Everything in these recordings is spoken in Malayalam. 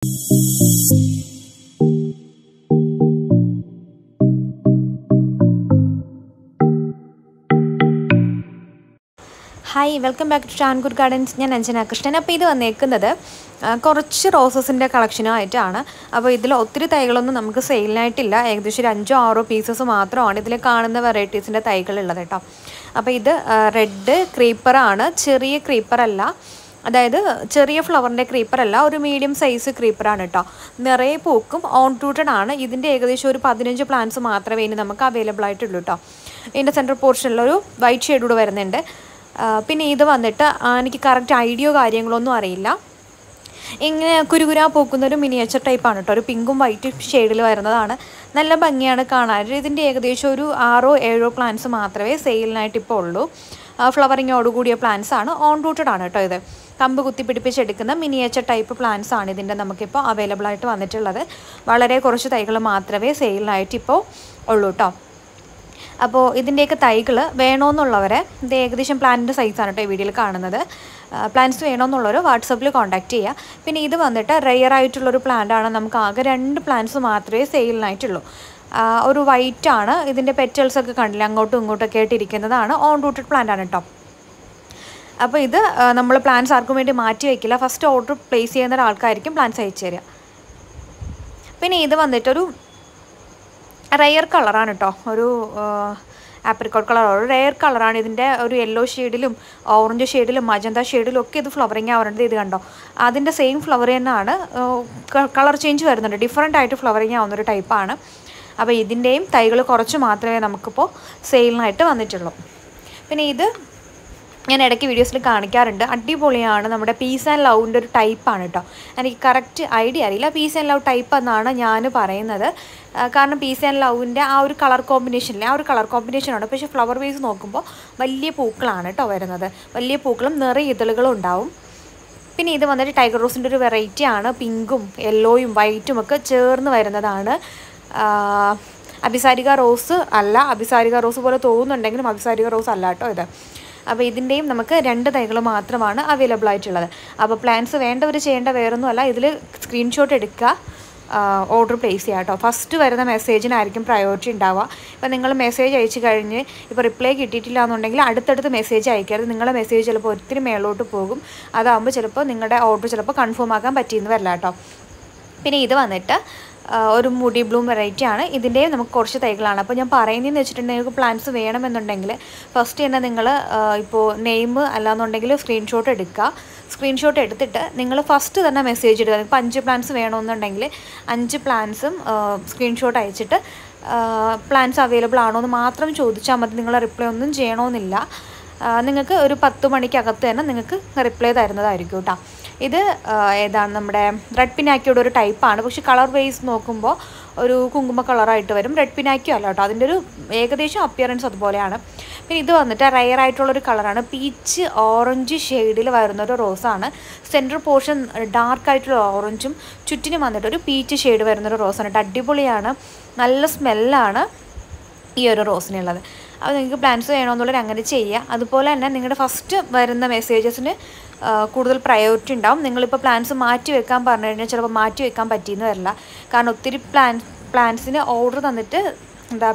Hi, welcome back to Chankur Gardens. I am Anjana Krishnan. Now, this is a roses collection. Now, this is a sale night. This is 5 pieces. This is varieties. Now, this is red creeper. Cherry creeper. അതായത് ചെറിയ ഫ്ലവറിന്റെ ക്രീപ്പർ അല്ല ഒരു മീഡിയം സൈസ് ക്രീപ്പർ ആണ് ട്ടോ നിറയെ പൂക്കും ഓൺ റൂട്ടഡ് ആണ് ഇതിന്റെ ഏകദേശം ഒരു 15 പ്ലാന്റ്സ് മാത്രമേ ഇനി നമുക്ക് അവൈലബിൾ ആയിട്ടുള്ളൂ ട്ടോ ഇതിന്റെ സെന്റർ പോർഷനിൽ ഒരു വൈറ്റ് ഷേഡ് കൂടി വരുന്നുണ്ട് പിന്നെ ഇത് വന്നിട്ട് എനിക്ക് കറക്റ്റ് ഐഡിയ കാര്യങ്ങളൊന്നും അറിയില്ല ഇങ്ങനെ കുരുകുരാ പൂക്കുന്ന ഒരു മിനിയേച്ചർ ടൈപ്പ് ആണ് ട്ടോ ഒരു പിങ്കും വൈറ്റ് ഷേഡിൽ വരുന്നതാണ് നല്ല ഭംഗിയാണ് കാണാൻ ഇതിന്റെ ഏകദേശം ഒരു 6 7 പ്ലാന്റ്സ് മാത്രമേ സെയിലിനായിട്ട് ഇപ്പോൾ ഉള്ളൂ ഫ്ലവറിങ്ങോട് കൂടിയ പ്ലാന്റ്സ് ആണ് ഓൺ റൂട്ടഡ് ആണ് ട്ടോ ഇത് കമ്പ് കുത്തി പിടിപ്പിച്ചെടുക്കുന്ന മിനിയേച്ചർ ടൈപ്പ് പ്ലാന്റ്സ് ആണ് ഇതിന്റെ നമുക്കിപ്പോൾ അവൈലബിൾ ആയിട്ട് വന്നിട്ടുള്ളത് വളരെ കുറച്ച് തൈകൾ മാത്രമേ സെയിലിനായിട്ട് ഇപ്പോൾ ഉള്ളൂ ട്ടോ അപ്പോൾ ഇതിന്റെയൊക്കെ തൈകൾ വേണമെന്നുള്ളവരെ ഇത് ഏകദേശം പ്ലാന്റിന്റെ സൈസ് ആണ് ട്ടോ ഈ വീഡിയോയിൽ കാണുന്നത് പ്ലാന്റ്സ് വേണമെന്നുള്ളവർ വാട്സാപ്പിൽ കോൺടാക്ട് ചെയ്യുക പിന്നെ ഇത് വന്നിട്ട് റെയർ ആയിട്ടുള്ള ഒരു പ്ലാന്റ് ആണ് നമുക്ക് ആകെ 2 പ്ലാന്റ്സ് മാത്രമേ സെയിലിനായിട്ടുള്ളൂ ഒരു വൈറ്റ് ആണ് ഇതിന്റെ പെറ്റൽസ് ഒക്കെ കണ്ടില്ല അങ്ങോട്ടും ഇങ്ങോട്ടും ഒക്കെ ആയിട്ട് ഇരിക്കുന്നതാണ് ഓൺ റൂട്ടഡ് പ്ലാന്റ് ആണ് ട്ടോ അപ്പോൾ ഇത് നമ്മൾ പ്ലാന്റ്സ് ആർക്കും വേണ്ടി മാറ്റി വെക്കില്ല ഫസ്റ്റ് ഓർഡർ പ്ലേസ് ചെയ്യുന്ന ആൾക്കാർക്കും പ്ലാന്റ്സ് അയച്ചു തരിക പിന്നെ ഇത് വന്നിട്ട് ഒരു റെയർ കളർ ആണ് ട്ടോ ഒരു ആപ്രിക്കോട്ട് കളർ ഒരു റെയർ കളർ ആണ് ഇതിന്റെ ഒരു യെല്ലോ ഷേഡിലും ഓറഞ്ച് ഷേഡിലും മജന്ത ഷേഡിലും ഒക്കെ ഇത് ഫ്ലവറിംഗ് ആവുന്നുണ്ട് ഇത് കണ്ടോ അതിന്റെ സെയിം ഫ്ലവർ തന്നെയാണ് കളർ ചേഞ്ച് വരുന്നുണ്ട് ഡിഫറെന്റ് ആയിട്ട് ഫ്ലവറിംഗ് ആവുന്ന ഒരു ടൈപ്പ് ആണ് അപ്പോൾ ഇതിന്റെയും തൈകൾ കുറച്ച് മാത്രമേ നമുക്കിപ്പോൾ സെയിലിനായിട്ട് വന്നിട്ടുള്ളൂ പിന്നെ ഇത് ഞാൻ ഇടയ്ക്ക് വീഡിയോസിൽ കാണിക്കാറുണ്ട് അടിപൊളിയാണ് നമ്മുടെ പീസ് ആൻഡ് ലവിന്റെ ഒരു ടൈപ്പ് ആണ് ട്ടോ എനിക്ക് കറക്റ്റ് ഐഡിയ അറിയില്ല പീസ് ആൻഡ് ലവ് ടൈപ്പ് എന്നാണ് ഞാൻ പറയുന്നത് കാരണം പീസ് ആൻഡ് ലവിന്റെ ആ ഒരു കളർ കോമ്പിനേഷനിലെ ആ ഒരു കളർ കോമ്പിനേഷൻ ആണ് പക്ഷേ ഫ്ലവർ വൈസ് നോക്കുമ്പോൾ വലിയ പൂക്കളാണ് ട്ടോ വരുന്നത് വലിയ പൂക്കളും നിറയെ ഇതളുകളും ഉണ്ടാവും പിന്നെ ഇത് വന്നിട്ട് ടൈഗർ റോസിന്റെ ഒരു വെറൈറ്റി ആണ് പിങ്കും യെല്ലോയും വൈറ്റും ഒക്കെ ചേർന്ന് വരുന്നതാണ് അബിസാരിക റോസ് അല്ല അബിസാരിക റോസ് പോലെ തോന്നുന്നുണ്ടെങ്കിലും അബിസാരിക റോസ് അല്ല ട്ടോ ഇത് അപ്പോൾ ഇതിന്റെയും നമുക്ക് 2 തൈകൾ മാത്രമാണ് അവൈലബിൾ ആയിട്ടുള്ളത് അപ്പോൾ പ്ലാന്റ്സ് വേണ്ടവർ ചെയ്യേണ്ട വേറൊന്നുമല്ല ഇതിൽ സ്ക്രീൻഷോട്ട് എടുക്കുക ഓർഡർ പ്ലേസ് ചെയ്യുക ട്ടോ ഫസ്റ്റ് വരുന്ന മെസ്സേജിനായിരിക്കും പ്രയോറിറ്റി ഉണ്ടാവുക ഇപ്പോൾ നിങ്ങൾ മെസ്സേജ് അയച്ചു കഴിഞ്ഞ് ഇപ്പോൾ റിപ്ലൈ കിട്ടിയിട്ടില്ല എന്നുണ്ടെങ്കിൽ അടുത്തടുത്ത് മെസ്സേജ് അയക്കരുത് നിങ്ങളുടെ മെസ്സേജ് ചിലപ്പോൾ ഒത്തിരി മേലോട്ട് പോകും അതാകുമ്പോൾ ചിലപ്പോൾ നിങ്ങളുടെ ഓർഡർ ചിലപ്പോൾ കൺഫേം ആക്കാൻ പറ്റിയെന്ന് വരില്ല ട്ടോ പിന്നെ ഇത് വന്നിട്ട് ഒരു മുടി ബ്ലൂം വെറൈറ്റി ആണ് ഇതിന്റെ നമുക്ക് കുറച്ച് തൈകളാണ് അപ്പോൾ ഞാൻ പറയുന്നതെന്ന് വെച്ചിട്ടുണ്ടെങ്കിൽ നിങ്ങൾക്ക് പ്ലാന്റ്സ് വേണമെന്നുണ്ടെങ്കിൽ ഫസ്റ്റ് തന്നെ നിങ്ങൾ ഇപ്പോൾ നെയിം അല്ലാന്നുണ്ടെങ്കിൽ സ്ക്രീൻഷോട്ട് എടുക്കുക സ്ക്രീൻഷോട്ട് എടുത്തിട്ട് നിങ്ങൾ ഫസ്റ്റ് തന്നെ മെസ്സേജ് ഇടുക ഇപ്പോൾ 5 പ്ലാന്റ്സ് വേണമെന്നുണ്ടെങ്കിൽ 5 പ്ലാന്റ്സും സ്ക്രീൻഷോട്ട് അയച്ചിട്ട് പ്ലാന്റ്സ് അവൈലബിൾ ആണോ എന്ന് മാത്രം ചോദിച്ചാൽ മതി നിങ്ങൾ റിപ്ലൈ ഒന്നും ചെയ്യണമെന്നില്ല നിങ്ങൾക്ക് ഒരു 10 മണിക്കകത്ത് തന്നെ നിങ്ങൾക്ക് റിപ്ലൈ തരുന്നതായിരിക്കും ട്ടോ ഇത് ഏതാണ് നമ്മുടെ റെഡ് പിനാക്കിയുടെ ഒരു ടൈപ്പ് ആണ് പക്ഷേ കളർ വൈസ് നോക്കുമ്പോൾ ഒരു കുങ്കുമ കളർ ആയിട്ട് വരും റെഡ് പിനാക്കിയോ അല്ല ട്ടോ അതിന്റെ ഒരു ഏകദേശം അപ്പിയറൻസ് അതുപോലെയാണ് പിന്നെ ഇത് വന്നിട്ട് റെയർ ആയിട്ടുള്ള ഒരു കളറാണ് പീച്ച് ഓറഞ്ച് ഷെയ്ഡിൽ വരുന്ന ഒരു റോസ് ആണ് സെന്റർ പോർഷൻ ഡാർക്ക് ആയിട്ടുള്ള ഓറഞ്ചും ചുറ്റിനും വന്നിട്ട് ഒരു പീച്ച് ഷെയ്ഡ് വരുന്ന ഒരു റോസ് ആണ് അടിപൊളിയാണ് നല്ല സ്മെല്ലാണ് ഈ ഒരു റോസിനുള്ളത് അപ്പോൾ നിങ്ങൾക്ക് പ്ലാന്റ്സ് വേണമെന്നുള്ളവർ അങ്ങനെ ചെയ്യുക അതുപോലെ തന്നെ നിങ്ങളുടെ ഫസ്റ്റ് വരുന്ന മെസ്സേജസിന് കൂടുതൽ പ്രയോറിറ്റി ഉണ്ടാവും നിങ്ങളിപ്പോൾ പ്ലാന്റ്സ് മാറ്റി വെക്കാൻ പറഞ്ഞു കഴിഞ്ഞാൽ ചിലപ്പോൾ മാറ്റി വെക്കാൻ പറ്റിയെന്ന് വരില്ല കാരണം ഒത്തിരി പ്ലാന്റ്സിന് ഓർഡർ തന്നിട്ട്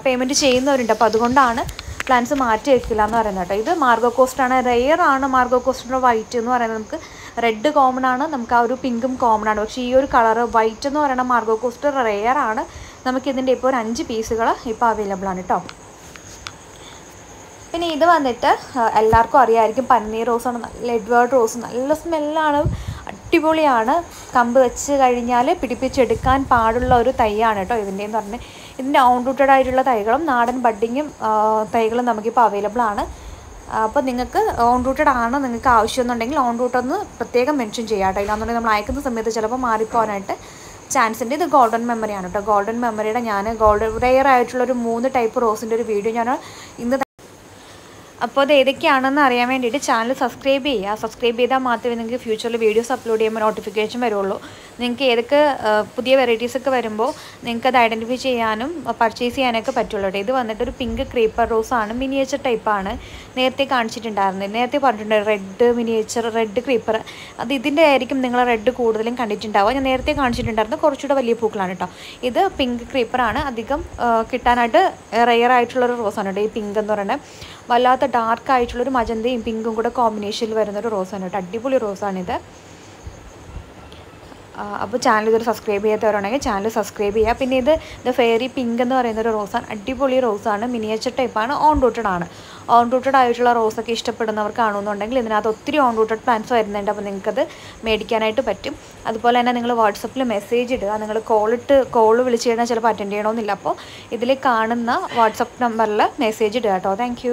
പേയ്മെൻറ്റ് ചെയ്യുന്നവരുണ്ട് അപ്പോൾ അതുകൊണ്ടാണ് പ്ലാന്റ്സ് മാറ്റി വെക്കില്ല എന്ന് പറയുന്നത് കേട്ടോ ഇത് മാർഗോ കോസ്റ്റാണ് റെയർ ആണ് മാർഗോ കോസ്റ്റിൻ്റെ വൈറ്റ് എന്ന് പറയുന്നത് നമുക്ക് റെഡ് കോമൺ ആണ് നമുക്ക് ആ ഒരു പിങ്കും കോമൺ ആണ് പക്ഷേ ഈ ഒരു കളർ വൈറ്റ് എന്ന് പറയുന്ന മാർഗോ കോസ്റ്റ് റെയർ ആണ് നമുക്കിതിൻ്റെ ഇപ്പോൾ ഒരു 5 പീസുകൾ ഇപ്പോൾ അവൈലബിൾ ആണ് കേട്ടോ പിന്നെ ഇത് വന്നിട്ട് എല്ലാവർക്കും അറിയാമായിരിക്കും പന്നീർ റോസാണ് നല്ല എഡ്വേർഡ് റോസ് നല്ല സ്മെല്ലാണ് അടിപൊളിയാണ് കമ്പ് വെച്ച് കഴിഞ്ഞാൽ പിടിപ്പിച്ചെടുക്കാൻ പാടുള്ള ഒരു തൈയാണ് കേട്ടോ ഇതിൻ്റെയെന്ന് പറഞ്ഞാൽ ഇതിൻ്റെ ഓൺ റൂട്ടഡ് ആയിട്ടുള്ള തൈകളും നാടൻ ബഡ്ഡിങ്ങും തൈകളും നമുക്കിപ്പോൾ അവൈലബിൾ ആണ് അപ്പോൾ നിങ്ങൾക്ക് ഓൺ റൂട്ടഡ് ആണ് നിങ്ങൾക്ക് ആവശ്യമെന്നുണ്ടെങ്കിൽ ഓൺ റൂട്ട് ഒന്ന് പ്രത്യേകം മെൻഷൻ ചെയ്യാം കേട്ടോ ഇല്ലാന്നുണ്ടെങ്കിൽ നമ്മൾ അയക്കുന്ന സമയത്ത് ചിലപ്പോൾ മാറിപ്പോകാനായിട്ട് ചാൻസ് ഉണ്ട് ഇത് ഗോൾഡൻ മെമ്മറിയാണ് കേട്ടോ ഗോൾഡൻ മെമ്മറിയുടെ ഞാൻ റെയർ ആയിട്ടുള്ളൊരു 3 ടൈപ്പ് റോസിൻ്റെ ഒരു വീഡിയോ ഞാൻ ഇന്ന് അപ്പോൾ അത് ഏതൊക്കെയാണെന്ന് അറിയാൻ വേണ്ടിയിട്ട് ചാനൽ സബ്സ്ക്രൈബ് ചെയ്യുക സബ്സ്ക്രൈബ് ചെയ്താൽ മാത്രമേ നിങ്ങൾക്ക് ഫ്യൂച്ചറിൽ വീഡിയോസ് അപ്ലോഡ് ചെയ്യുമ്പോൾ നോട്ടിഫിക്കേഷൻ വരുള്ളൂ നിങ്ങൾക്ക് ഏതൊക്കെ പുതിയ വെറൈറ്റീസൊക്കെ വരുമ്പോൾ നിങ്ങൾക്ക് അത് ഐഡൻറ്റിഫൈ ചെയ്യാനും പർച്ചേസ് ചെയ്യാനൊക്കെ പറ്റുള്ളൂ കേട്ടോ. ഇത് വന്നിട്ടൊരു പിങ്ക് ക്രീപ്പർ റോസാണ്, മിനിയേച്ചർ ടൈപ്പാണ്. നേരത്തെ കാണിച്ചിട്ടുണ്ടായിരുന്നു, നേരത്തെ പറഞ്ഞിട്ടുണ്ട് റെഡ് മിനിയേച്ചർ, റെഡ് ക്രീപ്പർ. അത് ഇതിൻ്റെ ആയിരിക്കും നിങ്ങൾ റെഡ് കൂടുതലും കണ്ടിട്ടുണ്ടാവുക. ഞാൻ നേരത്തെ കാണിച്ചിട്ടുണ്ടായിരുന്നു, കുറച്ചുകൂടെ വലിയ പൂക്കളാണ് കേട്ടോ. ഇത് പിങ്ക് ക്രീപ്പറാണ്. അധികം കിട്ടാനായിട്ട് റെയർ ആയിട്ടുള്ളൊരു റോസാണ് കേട്ടോ ഈ പിങ്ക് എന്ന് പറയുന്നത്. വല്ലാത്ത ഡാർക്ക് ആയിട്ടുള്ളൊരു മജന്തയും പിങ്കും കൂടെ കോമ്പിനേഷനിൽ വരുന്നൊരു റോസാണ് കേട്ടോ. അടിപൊളി റോസാണിത്. അപ്പോൾ ചാനൽ ഇതൊരു സബ്സ്ക്രൈബ് ചെയ്യാത്തവരുണ്ടെങ്കിൽ ചാനൽ സബ്സ്ക്രൈബ് ചെയ്യുക. പിന്നെ ഇത് ദ ഫെയറി പിങ്ക് എന്ന് പറയുന്നൊരു റോസാണ്. അടിപൊളി റോസാണ്, മിനിയേച്ചർ ടൈപ്പാണ്, ഓൺ റൂട്ടഡ് ആണ്. ഓൺ റൂട്ടഡ് ആയിട്ടുള്ള റോസൊക്കെ ഇഷ്ടപ്പെടുന്നവർ കാണുന്നുണ്ടെങ്കിൽ ഇതിനകത്ത് ഒത്തിരി ഓൺ റൂട്ടഡ് പ്ലാന്റ്സ് വരുന്നുണ്ട്. അപ്പോൾ നിങ്ങൾക്കത് മേടിക്കാനായിട്ട് പറ്റും. അതുപോലെ തന്നെ നിങ്ങൾ വാട്സപ്പിൽ മെസ്സേജ് ഇടുക. നിങ്ങൾ കോൾ വിളിച്ച് കഴിഞ്ഞാൽ ചിലപ്പോൾ അറ്റൻഡ് ചെയ്യണമെന്നില്ല. അപ്പോൾ ഇതിൽ കാണുന്ന വാട്സപ്പ് നമ്പറിൽ മെസ്സേജ് ഇടുക കേട്ടോ. താങ്ക്